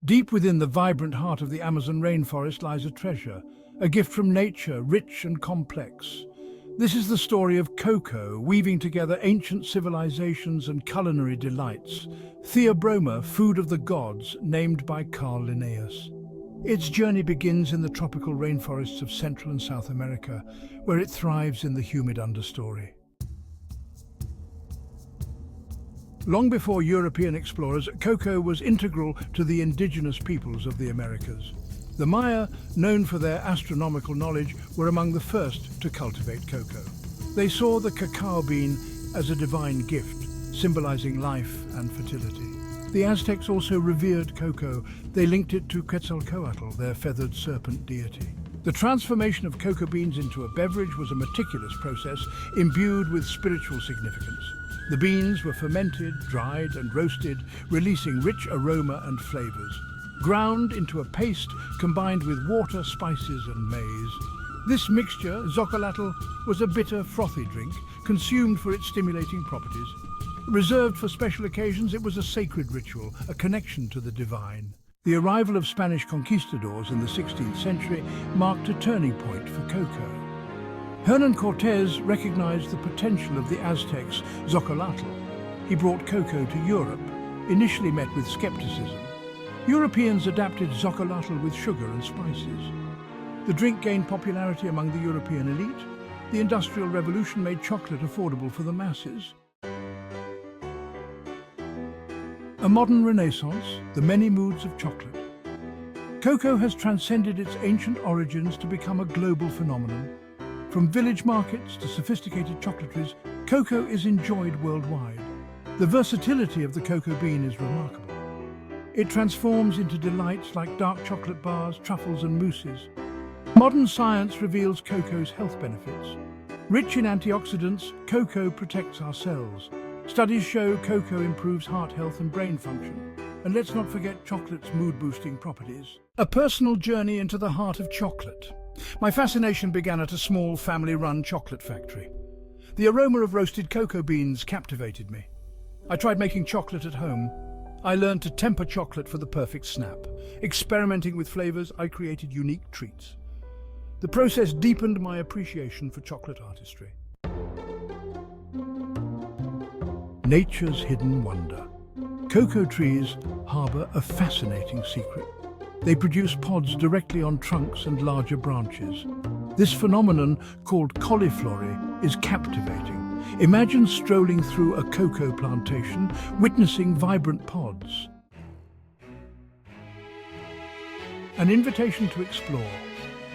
Deep within the vibrant heart of the Amazon rainforest lies a treasure, a gift from nature, rich and complex. This is the story of cocoa, weaving together ancient civilizations and culinary delights. Theobroma, food of the gods, named by Carl Linnaeus. Its journey begins in the tropical rainforests of Central and South America, where it thrives in the humid understory. Long before European explorers, cocoa was integral to the indigenous peoples of the Americas. The Maya, known for their astronomical knowledge, were among the first to cultivate cocoa. They saw the cacao bean as a divine gift, symbolizing life and fertility. The Aztecs also revered cocoa. They linked it to Quetzalcoatl, their feathered serpent deity. The transformation of cocoa beans into a beverage was a meticulous process imbued with spiritual significance. The beans were fermented, dried and roasted, releasing rich aroma and flavors. Ground into a paste combined with water, spices and maize. This mixture, xocolatl, was a bitter, frothy drink, consumed for its stimulating properties. Reserved for special occasions, it was a sacred ritual, a connection to the divine. The arrival of Spanish conquistadors in the 16th century marked a turning point for cocoa. Hernan Cortés recognized the potential of the Aztecs' xocolatl. He brought cocoa to Europe, initially met with skepticism. Europeans adapted xocolatl with sugar and spices. The drink gained popularity among the European elite. The Industrial Revolution made chocolate affordable for the masses. A modern renaissance, the many moods of chocolate. Cocoa has transcended its ancient origins to become a global phenomenon. From village markets to sophisticated chocolateries, cocoa is enjoyed worldwide. The versatility of the cocoa bean is remarkable. It transforms into delights like dark chocolate bars, truffles and mousses. Modern science reveals cocoa's health benefits. Rich in antioxidants, cocoa protects our cells. Studies show cocoa improves heart health and brain function. And let's not forget chocolate's mood-boosting properties. A personal journey into the heart of chocolate. My fascination began at a small family-run chocolate factory. The aroma of roasted cocoa beans captivated me. I tried making chocolate at home. I learned to temper chocolate for the perfect snap. Experimenting with flavors, I created unique treats. The process deepened my appreciation for chocolate artistry. Nature's hidden wonder. Cocoa trees harbor a fascinating secret. They produce pods directly on trunks and larger branches. This phenomenon, called cauliflory, is captivating. Imagine strolling through a cocoa plantation, witnessing vibrant pods. An invitation to explore.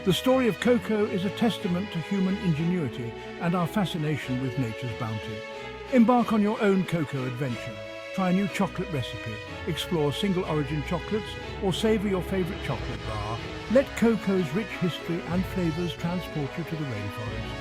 The story of cocoa is a testament to human ingenuity and our fascination with nature's bounty. Embark on your own cocoa adventure. Try a new chocolate recipe, explore single-origin chocolates, or savor your favorite chocolate bar. Let cocoa's rich history and flavors transport you to the rainforest.